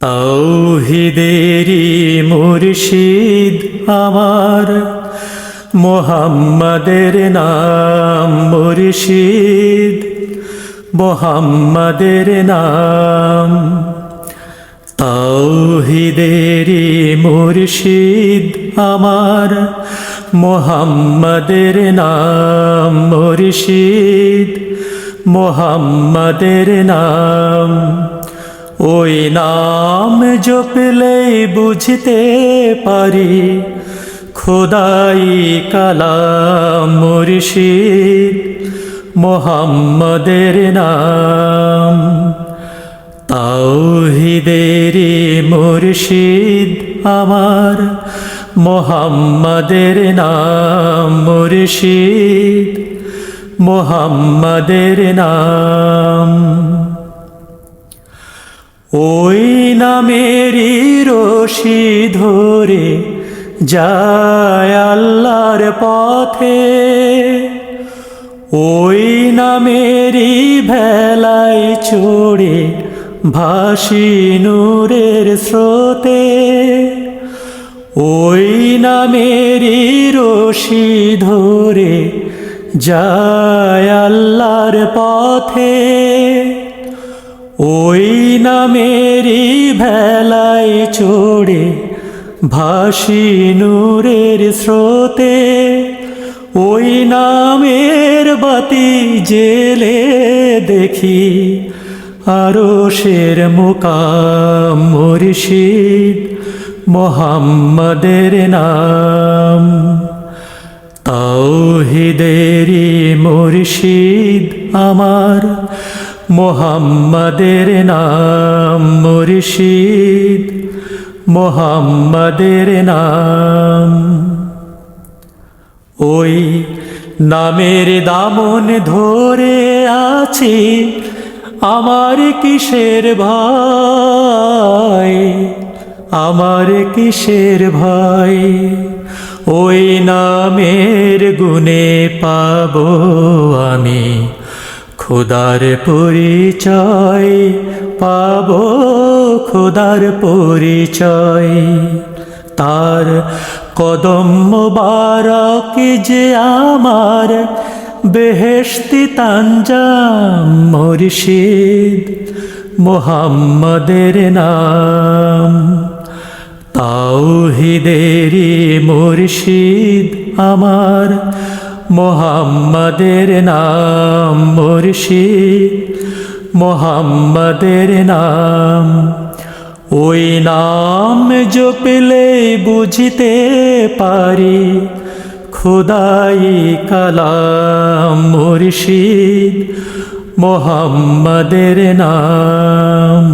তাওহীদেরই মুর্শিদ আমার, মুহাম্মাদের নাম মুর্শিদ, মুহাম্মাদের নাম। তাওহীদেরই মুর্শিদ আমার, মুহাম্মাদের নাম মুর্শিদ, মুহাম্মাদের নাম। ওই নাম জপলেই বুঝতে পারি খোদাই কালাম মুর্শিদ, মুহাম্মাদের নাম। তাওহীদেরই মুর্শিদ আমার, মুহাম্মাদের নাম মুর্শিদ, মুহাম্মাদের নাম। ওই নামেরই রশি ধরে যায় আল্লাহর পথে, ওই নামেরই ভেলায় চড়ে ভাসি নূরের স্রোতে। ওই নামেরই রশি ধরে যায় আল্লাহর পথে, ওই নামেরই ভেলায় চড়ে ভাসি নূরের স্রোতে। ওই নামের বাতি জেলে দেখি আরশের মুকাম মুর্শিদ, মুহাম্মাদের নাম। তাওহীদেরই মুর্শিদ আমার, মুহাম্মাদের নাম মুর্শিদ, মুহাম্মাদের নাম। ওই নামের দামন ধরে আছি আমার কিসের ভয়, আমার কিসের ভয়। ওই নামের গুণে পাবো আমি খোদার পরিচয়, পাবো খোদার পরিচয়। তার কদম মোবারক যে আমার বেহেশতি তানজাম মুর্শিদ, মুহাম্মাদের নাম। তাওহীদেরই মুর্শিদ আমার, মুহাম্মাদের নাম মুর্শিদ, মুহাম্মাদের নাম। ওই নাম জপলে বুঝতে পারি খোদাই কালাম মুর্শিদ, মুহাম্মাদের নাম।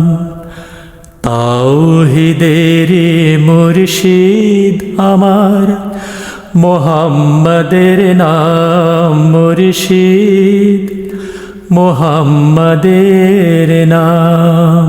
তাওহীদেরই মুর্শিদ আমার, মুহাম্মাদের নাম মুর্শিদ, মুহাম্মাদের নাম।